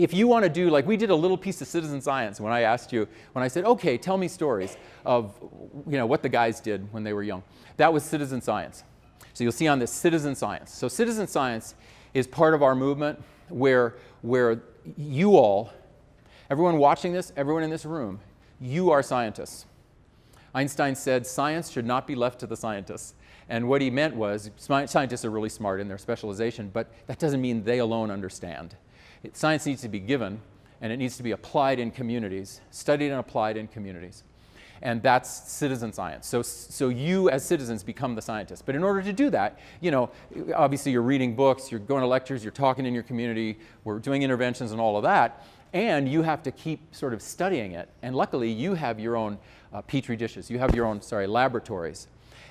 if you want to do, like we did a little piece of citizen science when I asked you, when I said, okay, tell me stories of what the guys did when they were young. That was citizen science. So you'll see on this citizen science. So citizen science is part of our movement where you all, everyone watching this, everyone in this room, you are scientists. Einstein said science should not be left to the scientists. And what he meant was scientists are really smart in their specialization, but that doesn't mean they alone understand. Science needs to be given, and it needs to be applied in communities, studied and applied in communities. And that's citizen science. So you as citizens become the scientists. But in order to do that, obviously you're reading books, you're going to lectures, you're talking in your community, we're doing interventions and all of that, and you have to keep sort of studying it. And luckily you have your own petri dishes, you have your own, laboratories.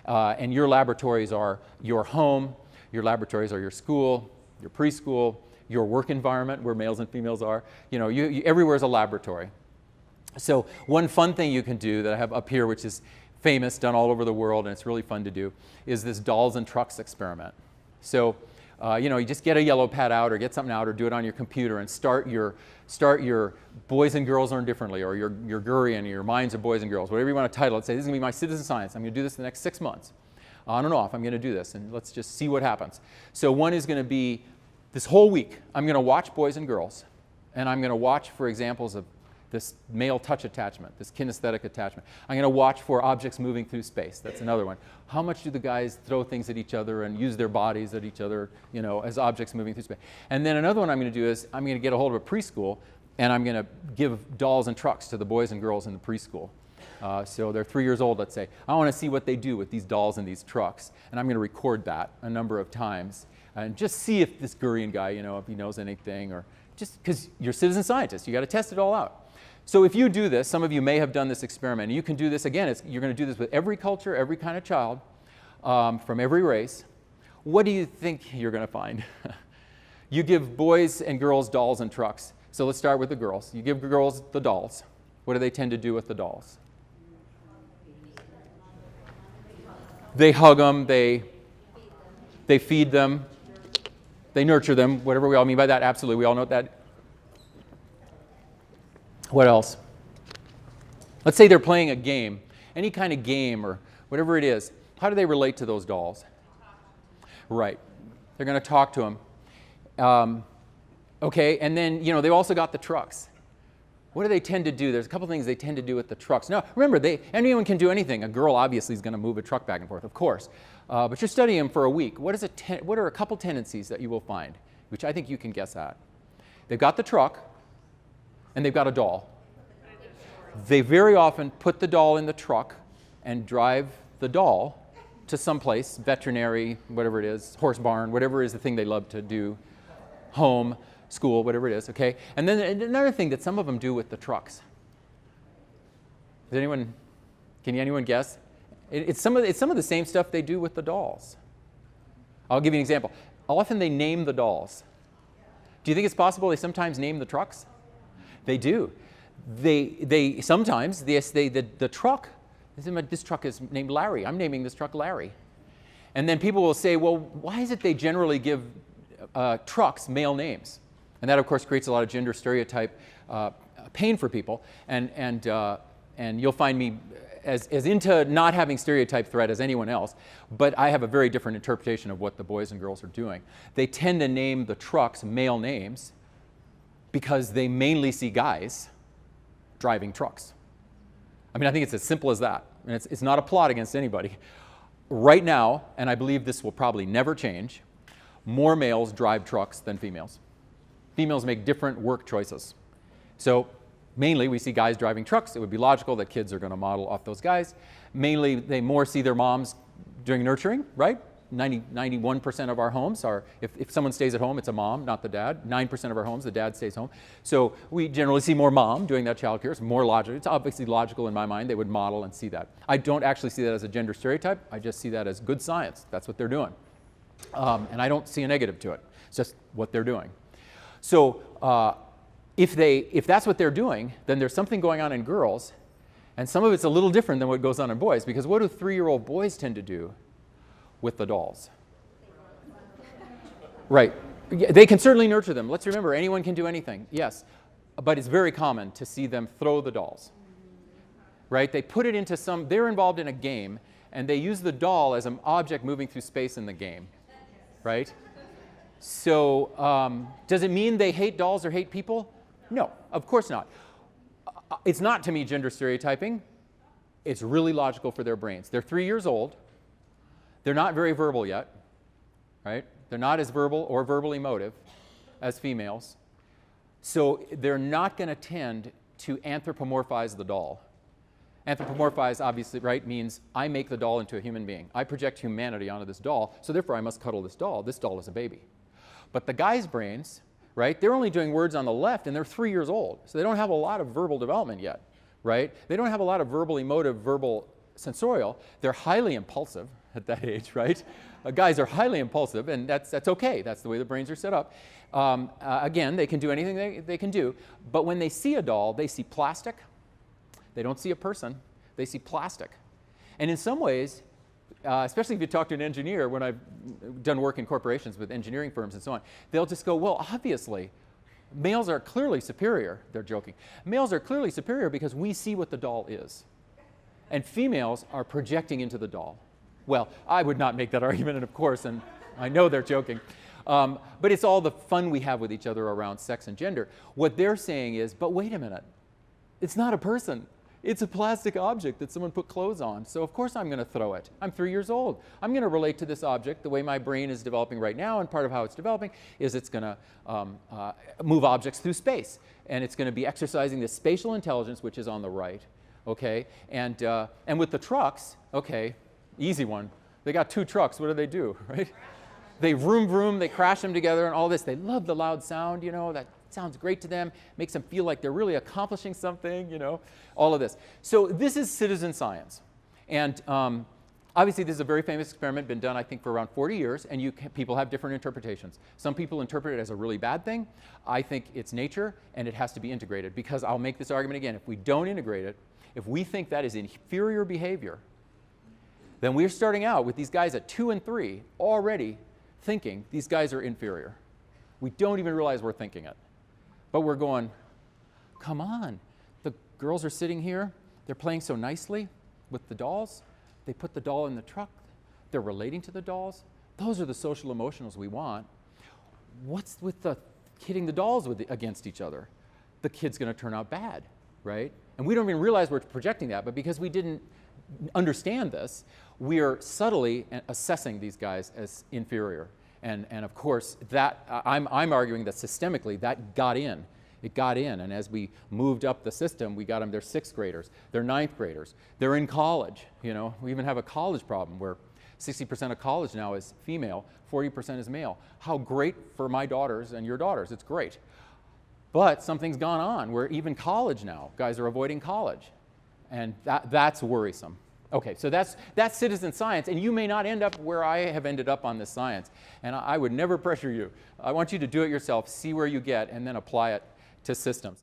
And your laboratories are your home, your laboratories are your school, your preschool, your work environment where males and females are. Everywhere is a laboratory. So one fun thing you can do that I have up here, which is famous, done all over the world, and it's really fun to do, is this dolls and trucks experiment. So you just get a yellow pad out or get something out or do it on your computer and start your Boys and Girls Learn Differently, or your Gurian, or your Minds of Boys and Girls, whatever you want to title it. Say, this is going to be my citizen science. I'm going to do this the next 6 months. On and off, I'm going to do this, and let's just see what happens. So one is going to be, this whole week, I'm going to watch boys and girls, and I'm going to watch for examples of this male touch attachment, this kinesthetic attachment. I'm going to watch for objects moving through space. That's another one. How much do the guys throw things at each other and use their bodies at each other, as objects moving through space? And then another one I'm going to do is I'm going to get a hold of a preschool, and I'm going to give dolls and trucks to the boys and girls in the preschool. So they're 3 years old, let's say. I want to see what they do with these dolls and these trucks, and I'm going to record that a number of times and just see if this Gurian guy, if he knows anything, or just because you're citizen scientists, you got to test it all out. So if you do this, some of you may have done this experiment, and you can do this again. You're going to do this with every culture, every kind of child, from every race. What do you think you're going to find? You give boys and girls dolls and trucks. So let's start with the girls. You give girls the dolls. What do they tend to do with the dolls? They hug them, they feed them, they nurture them, whatever we all mean by that. Absolutely, we all know that. What else? Let's say they're playing a game, any kind of game or whatever it is. How do they relate to those dolls? Right. They're going to talk to them. Okay, and then, they've also got the trucks. What do they tend to do? There's a couple things they tend to do with the trucks. Now, remember, anyone can do anything. A girl obviously is going to move a truck back and forth, of course. But you're studying them for a week. What are a couple tendencies that you will find, which I think you can guess at? They've got the truck, and they've got a doll. They very often put the doll in the truck and drive the doll to someplace, veterinary, whatever it is, horse barn, whatever is the thing they love to do, home, school, whatever it is, okay? And then another thing that some of them do with the trucks. Can anyone guess? It's some of the same stuff they do with the dolls. I'll give you an example. Often they name the dolls. Do you think it's possible they sometimes name the trucks? They do. They sometimes, the truck, this truck is named Larry. I'm naming this truck Larry. And then people will say, well, why is it they generally give trucks male names? And that, of course, creates a lot of gender stereotype pain for people. And you'll find me as into not having stereotype threat as anyone else, but I have a very different interpretation of what the boys and girls are doing. They tend to name the trucks male names because they mainly see guys driving trucks. I mean, I think it's as simple as that. And it's not a plot against anybody. Right now, and I believe this will probably never change, more males drive trucks than females. Females make different work choices. So mainly we see guys driving trucks. It would be logical that kids are going to model off those guys. Mainly they more see their moms doing nurturing, right? 91% of our homes are, if someone stays at home, it's a mom, not the dad. 9% of our homes, the dad stays home. So we generally see more mom doing that child care. It's more logical. It's obviously logical in my mind. They would model and see that. I don't actually see that as a gender stereotype. I just see that as good science. That's what they're doing. And I don't see a negative to it. It's just what they're doing. So if that's what they're doing, then there's something going on in girls, and some of it's a little different than what goes on in boys, because what do 3-year-old boys tend to do with the dolls? Right. Yeah, they can certainly nurture them. Let's remember, anyone can do anything, yes. But it's very common to see them throw the dolls, right? They put it into they're involved in a game, and they use the doll as an object moving through space in the game, right? So does it mean they hate dolls or hate people? No, of course not. It's not, to me, gender stereotyping. It's really logical for their brains. They're 3 years old. They're not very verbal yet, right? They're not as verbal or verbal emotive as females. So they're not going to tend to anthropomorphize the doll. Anthropomorphize, obviously, right, means I make the doll into a human being. I project humanity onto this doll, so therefore I must cuddle this doll. This doll is a baby. But the guys' brains, right, they're only doing words on the left, and they're 3 years old. So they don't have a lot of verbal development yet, right? They don't have a lot of verbal emotive, verbal sensorial. They're highly impulsive at that age, right? Guys are highly impulsive, and that's okay. That's the way the brains are set up. Again, they can do anything they can do. But when they see a doll, they see plastic. They don't see a person. They see plastic. And in some ways, especially if you talk to an engineer, when I've done work in corporations with engineering firms and so on, they'll just go, well, obviously, males are clearly superior. They're joking. Males are clearly superior because we see what the doll is. And females are projecting into the doll. Well, I would not make that argument, and of course, and I know they're joking. But it's all the fun we have with each other around sex and gender. What they're saying is, but wait a minute. It's not a person. It's a plastic object that someone put clothes on. So of course I'm going to throw it. I'm 3 years old. I'm going to relate to this object the way my brain is developing right now, and part of how it's developing is it's going to move objects through space. And it's going to be exercising this spatial intelligence, which is on the right. Okay? And with the trucks, okay, easy one. They got 2 trucks. What do? Right? They vroom, vroom. They crash them together and all this. They love the loud sound, you know, that sounds great to them, makes them feel like they're really accomplishing something, you know, all of this. So this is citizen science. And obviously this is a very famous experiment, been done I think for around 40 years, and people have different interpretations. Some people interpret it as a really bad thing. I think it's nature, and it has to be integrated, because I'll make this argument again. If we don't integrate it, if we think that is inferior behavior, then we're starting out with these guys at 2 and 3 already thinking these guys are inferior. We don't even realize we're thinking it. But we're going, come on, the girls are sitting here, they're playing so nicely with the dolls, they put the doll in the truck, they're relating to the dolls. Those are the social emotionals we want. What's with the hitting the dolls against each other? The kid's going to turn out bad, right? And we don't even realize we're projecting that, but because we didn't understand this, we are subtly assessing these guys as inferior. And of course, that I'm arguing that systemically that got in. It got in, and as we moved up the system, we got them. They're 6th graders, they're 9th graders, they're in college. You know, we even have a college problem where 60% of college now is female, 40% is male. How great for my daughters and your daughters! It's great, but something's gone on where even college now, guys are avoiding college, and that's worrisome. Okay, so that's citizen science, and you may not end up where I have ended up on this science, and I would never pressure you. I want you to do it yourself, see where you get, and then apply it to systems.